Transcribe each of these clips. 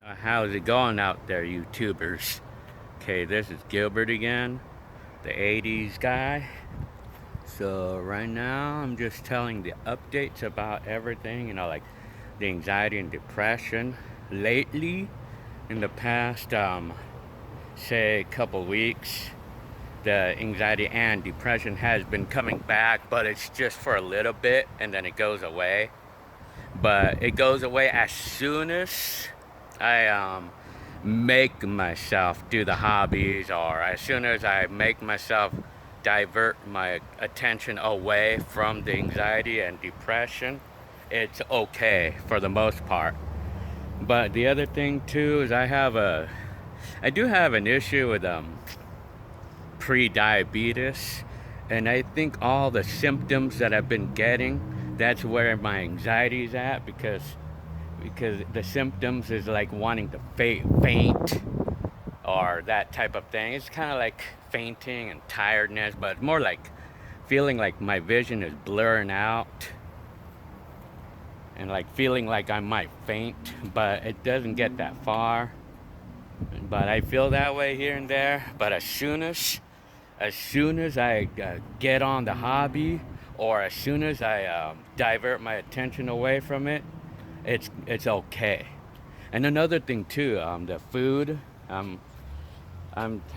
How's it going out there, YouTubers? Okay, this is Gilbert again, the 80s guy. So right now I'm just telling the updates about everything, like the anxiety and depression. Lately, in the past, say couple weeks, the anxiety and depression has been coming back, but it's just for a little bit and then it goes away. But it goes away as soon as I make myself do the hobbies, or as soon as I make myself divert my attention away from the anxiety and depression. It's okay for the most part. But the other thing too is I do have an issue with prediabetes, and I think all the symptoms that I've been getting, that's where my anxiety is at, because the symptoms is like wanting to faint or that type of thing. It's kind of like fainting and tiredness, but more like feeling like my vision is blurring out and like feeling like I might faint, but it doesn't get that far. But I feel that way here and there. But as soon as I get on the hobby, or as soon as I divert my attention away from it, it's okay. And another thing too, the food. I'm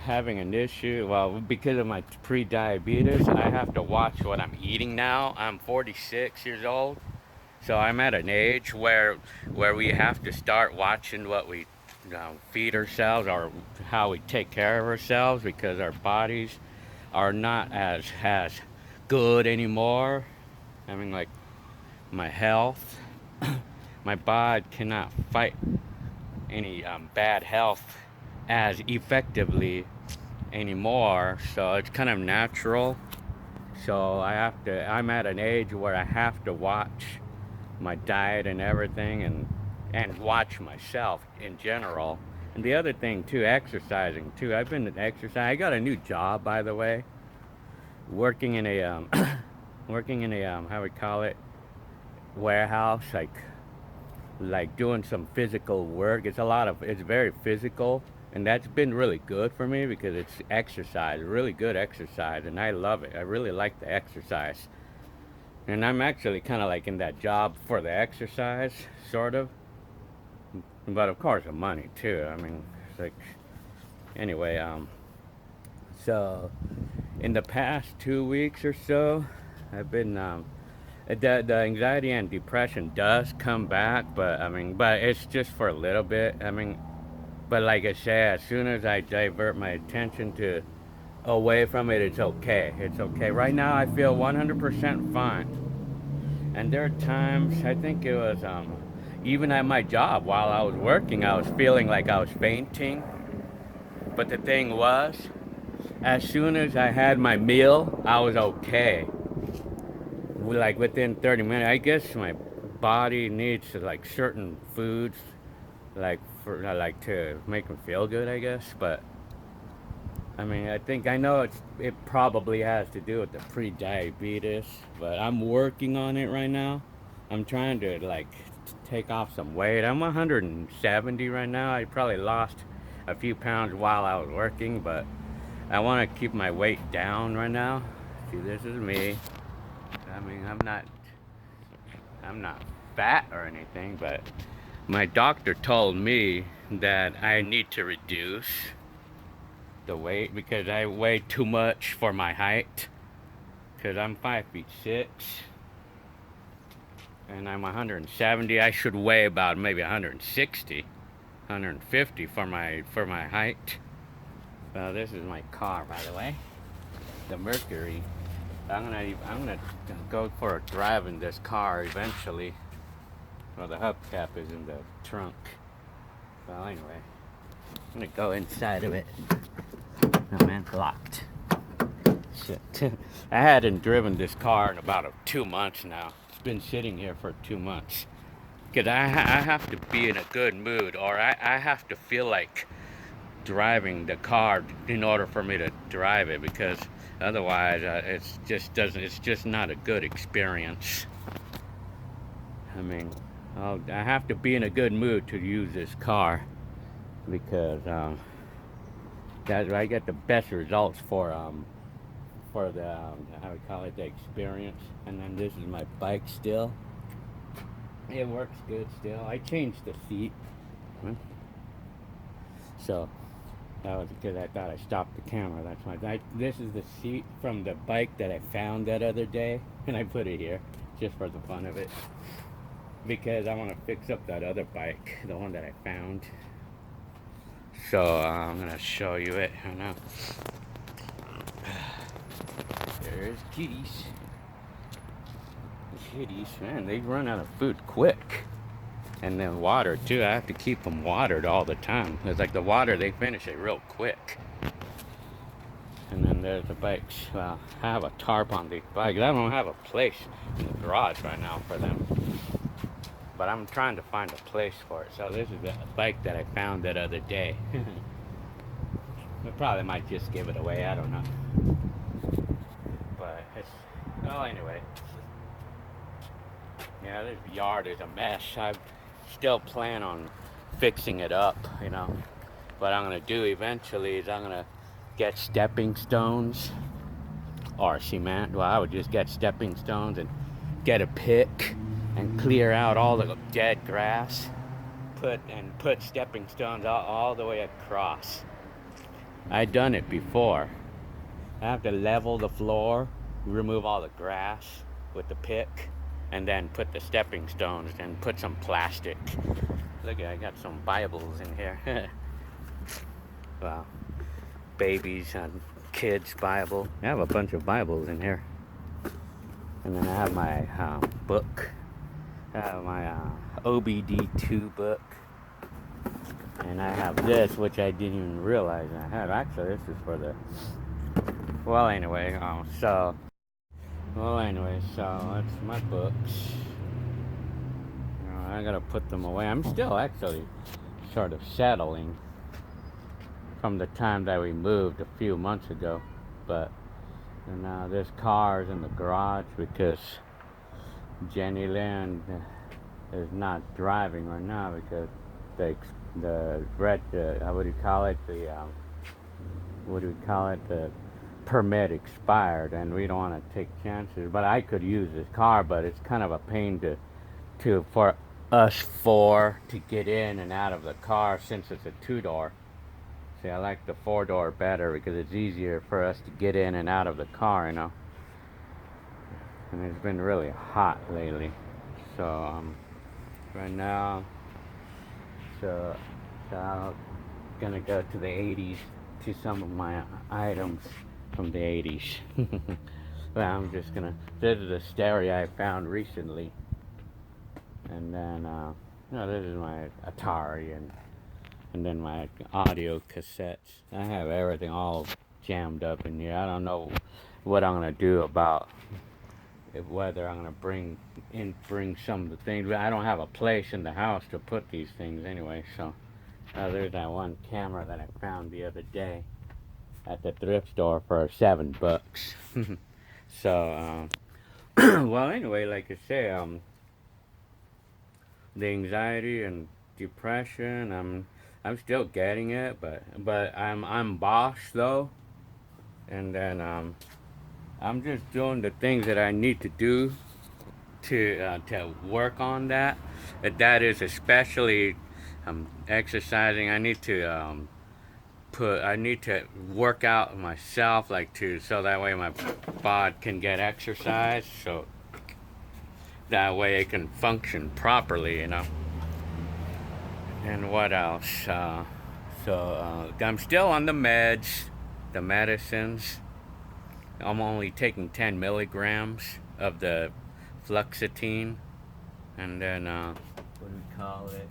having an issue. Well, because of my pre-diabetes, I have to watch what I'm eating now. I'm 46 years old, so I'm at an age where we have to start watching what we feed ourselves, or how we take care of ourselves, because our bodies are not as good anymore. I mean, like my health, my body cannot fight any bad health as effectively anymore. So it's kind of natural. So I'm at an age where I have to watch my diet and everything, and watch myself in general. And the other thing too, exercising too. I've been exercising. I got a new job, by the way, working in a working in a how we call it, warehouse, like doing some physical work. It's very physical, and that's been really good for me because it's exercise, really good exercise, and I love it. I really like the exercise. And I'm actually kind of like in that job for the exercise, sort of. But of course, the money too. I mean, it's like, anyway, so in the past 2 weeks or so, I've been the anxiety and depression does come back, but it's just for a little bit. But like I said, as soon as I divert my attention to away from it, it's okay. It's okay. Right now, I feel 100% fine. And there are times, I think it was even at my job while I was working, I was feeling like I was fainting. But the thing was, as soon as I had my meal, I was okay. Like within 30 minutes, I guess my body needs like certain foods, like like to make me feel good, I guess. But I mean, I know it probably has to do with the pre-diabetes, but I'm working on it right now. I'm trying to like take off some weight. I'm 170 right now. I probably lost a few pounds while I was working, but I want to keep my weight down right now. See, this is me. I mean, I'm not fat or anything, but my doctor told me that I need to reduce the weight because I weigh too much for my height. Because I'm 5'6" and I'm 170. I should weigh about maybe 160, 150 for my height. Well, this is my car, by the way, the Mercury. I'm gonna go for a drive in this car eventually. Well, the hubcap is in the trunk. Well, anyway, I'm gonna go inside of it. Oh man, locked. Shit. I hadn't driven this car in about 2 months now. It's been sitting here for 2 months. Because I have to be in a good mood, or I have to feel like driving the car in order for me to drive it, because otherwise it's just not a good experience. I mean, I have to be in a good mood to use this car. because that I get the best results for the how we call it, the experience. And then this is my bike still. It works good still. I changed the seat, so that was because I thought I stopped the camera. That's why. This is the seat from the bike that I found that other day, and I put it here just for the fun of it, because I want to fix up that other bike, the one that I found. So I'm gonna show you it now. There's kitties. Kitties, man, they run out of food quick. And then water too. I have to keep them watered all the time. It's like the water, they finish it real quick. And then there's the bikes. Well, I have a tarp on these bikes. I don't have a place in the garage right now for them, but I'm trying to find a place for it. So this is the bike that I found that other day. I probably might just give it away. I don't know. But it's, well, anyway. Yeah, this yard is a mess. I still plan on fixing it up, you know. What I'm gonna do eventually is I'm gonna get stepping stones or cement. Well, I would just get stepping stones and get a pick and clear out all the dead grass. Put stepping stones all the way across. I've done it before. I have to level the floor, remove all the grass with the pick, and then put the stepping stones and put some plastic. Look, I got some Bibles in here. Wow. Babies and kids Bible. I have a bunch of Bibles in here. And then I have my book. I have my OBD2 book. And I have this, which I didn't even realize I had. Actually, this is for the... Well, anyway, so that's my books. I gotta put them away. I'm still actually sort of settling from the time that we moved a few months ago. But now there's cars in the garage because Jenny Lynn is not driving right now because the permit expired, and we don't want to take chances. But I could use this car, but it's kind of a pain for us four to get in and out of the car since it's a two-door. See, I like the four-door better because it's easier for us to get in and out of the car, you know. And it's been really hot lately, so right now, so I'm gonna go to the 80s to some of my items from the 80s. But I'm just gonna, this is a stereo I found recently, and then this is my Atari, and then my audio cassettes. I have everything all jammed up in here. I don't know what I'm gonna do about whether I'm gonna bring some of the things. I don't have a place in the house to put these things anyway. So there's that one camera that I found the other day at the thrift store for $7. So well, anyway, like I say, the anxiety and depression, I'm still getting it, but I'm boss though, and then I'm just doing the things that I need to do to work on that. That is especially exercising. I need to work out myself, so that way my body can get exercise, so that way it can function properly, you know. And what else? I'm still on the meds, the medicines. I'm only taking 10 milligrams of the fluoxetine, and then what do we call it?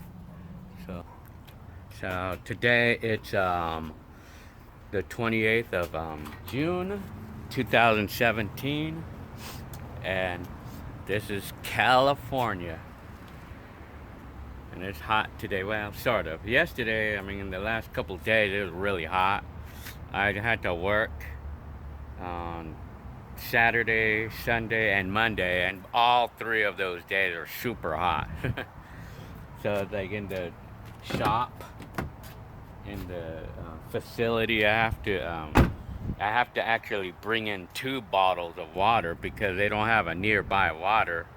So today it's the 28th of June 2017, and this is California, and it's hot today. Well, sort of. Yesterday, in the last couple of days, it was really hot. I had to work on Saturday, Sunday, and Monday, and all 3 of those days are super hot. So it's like in the shop, in the facility, I have to actually bring in 2 bottles of water because they don't have a nearby water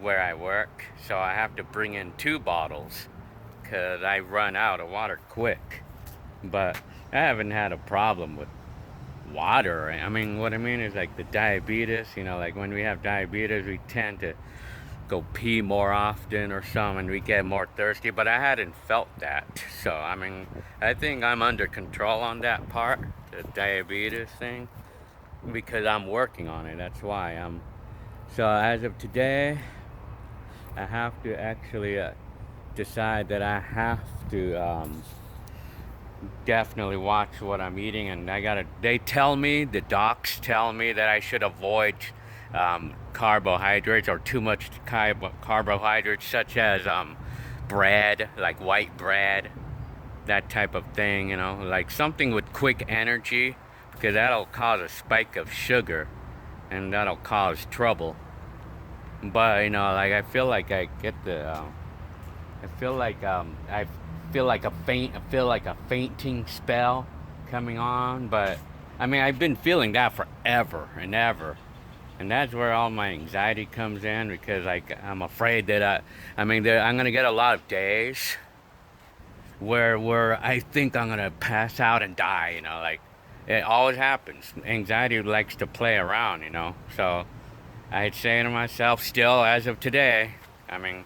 where I work. So I have to bring in 2 bottles because I run out of water quick. But I haven't had a problem with water. I mean, what I mean is like the diabetes, like when we have diabetes, we tend to go pee more often or something, and we get more thirsty. But I hadn't felt that. So, I mean, I think I'm under control on that part, the diabetes thing, because I'm working on it. That's why I'm. So, as of today, I have to actually decide that I have to definitely watch what I'm eating, and they tell me, the docs tell me that I should avoid carbohydrates or too much carbohydrates, such as bread, like white bread, that type of thing, like something with quick energy, because that'll cause a spike of sugar and that'll cause trouble. But like I feel like I get I feel like I feel like a fainting spell coming on. But I mean, I've been feeling that forever and ever, and that's where all my anxiety comes in, because like I'm afraid that I'm gonna get a lot of days where I think I'm gonna pass out and die. Like it always happens. Anxiety likes to play around. So I'd say to myself, still as of today, I mean,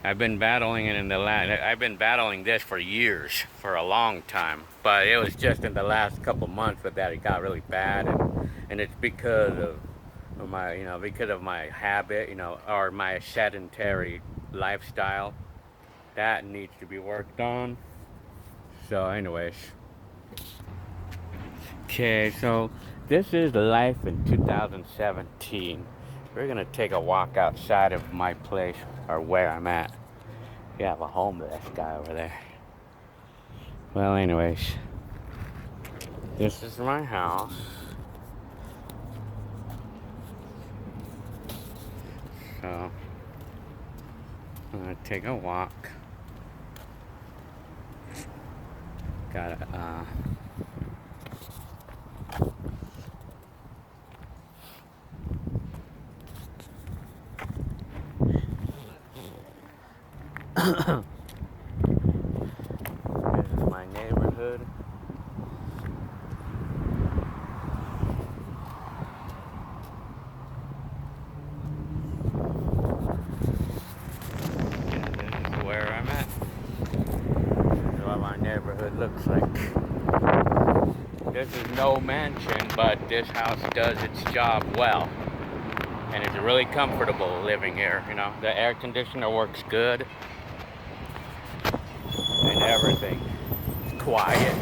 I've been battling it I've been battling this for years, for a long time. But it was just in the last couple months that it got really bad, and it's because of my, because of my habit, or my sedentary lifestyle. That needs to be worked on. So, anyways. Okay, so this is life in 2017. We're gonna take a walk outside of my place, or where I'm at. You have a homeless guy over there. Well, anyways, this is my house. So I'm gonna take a walk. Got this is my neighborhood. And this is where I'm at. This is what my neighborhood looks like. This is no mansion, but this house does its job well. And it's really comfortable living here, The air conditioner works good. And everything. It's quiet.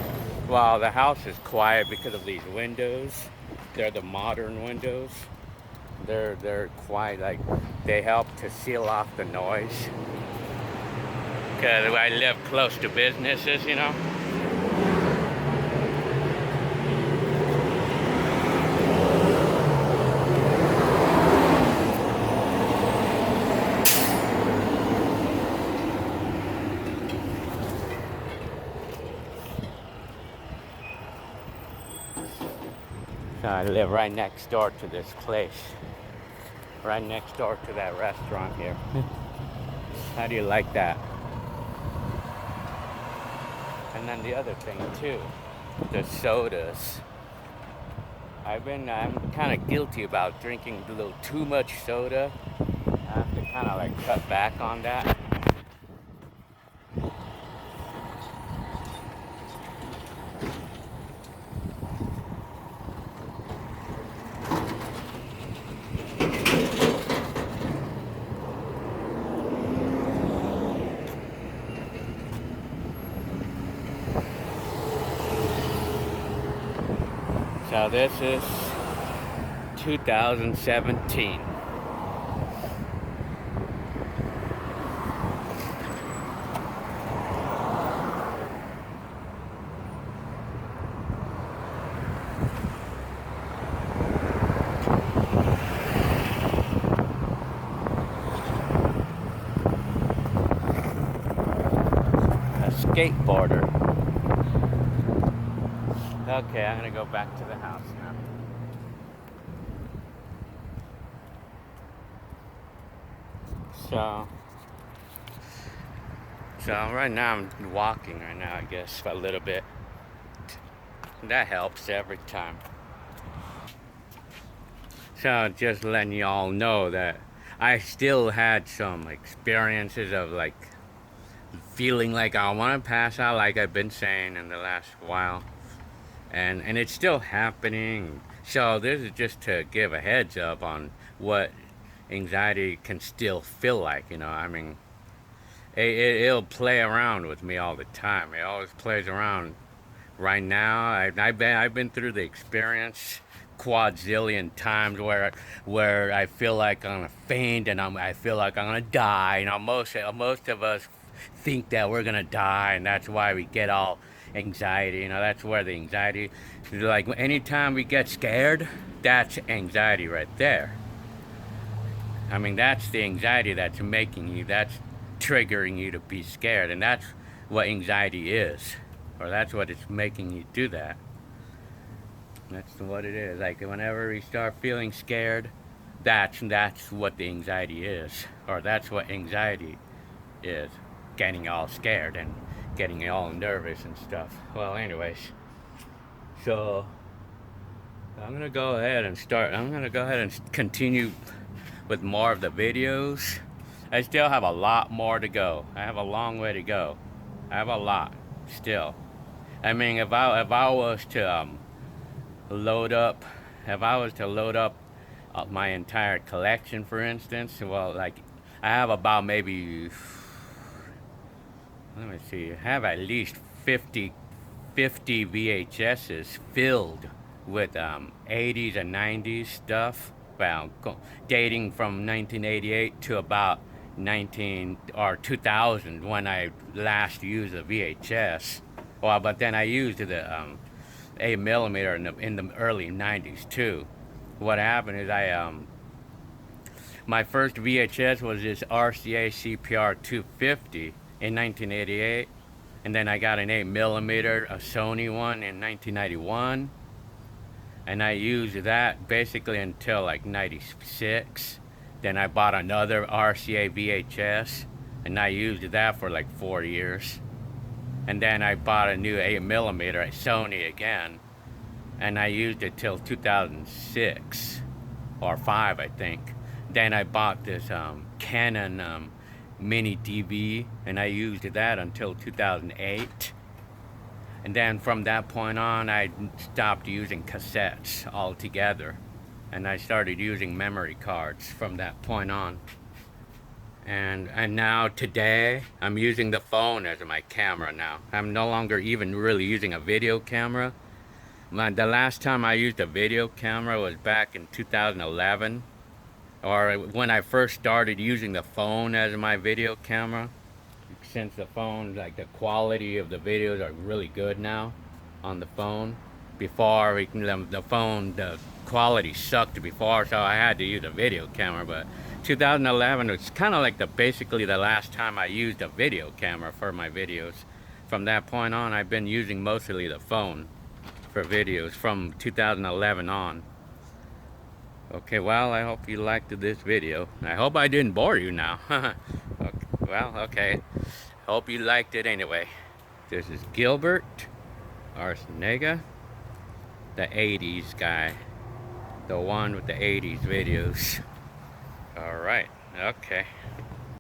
Well, the house is quiet because of these windows. They're the modern windows. They're quiet, like they help to seal off the noise. Because I live close to businesses, So I live right next door to this place. Right next door to that restaurant here. How do you like that? And then the other thing too, the sodas. I'm kind of guilty about drinking a little too much soda. I have to kind of like cut back on that. So this is 2017. A skateboarder. Okay, I'm gonna go back to the house now. So, so right now I'm walking right now, I guess, for a little bit. That helps every time. So just letting y'all know that I still had some experiences of like feeling like I want to pass out, like I've been saying in the last while, and it's still happening. So this is just to give a heads up on what anxiety can still feel like. I mean, it'll play around with me all the time. It always plays around. Right now, I've been through the experience quadzillion times where I feel like I'm gonna faint and I feel like I'm gonna die. Most of us think that we're gonna die, and that's why we get all anxiety. That's where the anxiety, like anytime we get scared, that's anxiety right there. I mean, that's the anxiety that's triggering you to be scared, and that's what anxiety is, or that's what it's making you do that. That's what it is. Like whenever we start feeling scared, that's what the anxiety is, or that's what anxiety is, getting all scared and getting all nervous and stuff. Well, anyways, so I'm gonna go ahead and start. I'm gonna go ahead and continue with more of the videos. I still have a lot more to go. I have a long way to go. I have a lot still. I mean, if I was to load up, if I was to load up my entire collection, for instance, well, like I have about maybe, let me see, I have at least 50, 50 VHSs filled with 80s and 90s stuff, well, dating from 1988 to about 19 or 2000 when I last used a VHS. Well, but then I used the 8mm in the early 90s too. What happened is my first VHS was this RCA CPR 250 in 1988, and then I got an 8mm, a Sony one in 1991, and I used that basically until like 96. Then I bought another RCA VHS, and I used that for like 4 years. And then I bought a new 8mm at Sony again, and I used it till 2006 or 5, I think. Then I bought this Canon mini DV, and I used that until 2008. And then from that point on, I stopped using cassettes altogether, and I started using memory cards from that point on. And now today, I'm using the phone as my camera now. I'm no longer even really using a video camera. The last time I used a video camera was back in 2011, or when I first started using the phone as my video camera. Since the phone, like the quality of the videos are really good now on the phone. Before, the quality sucked before, so I had to use a video camera. But 2011 was kind of like basically the last time I used a video camera for my videos. From that point on, I've been using mostly the phone for videos from 2011 on. Okay, well, I hope you liked this video. I hope I didn't bore you now. Okay, well, okay. Hope you liked it anyway. This is Gilbert Arcenega, the 80s guy. The one with the 80s videos. Alright, okay.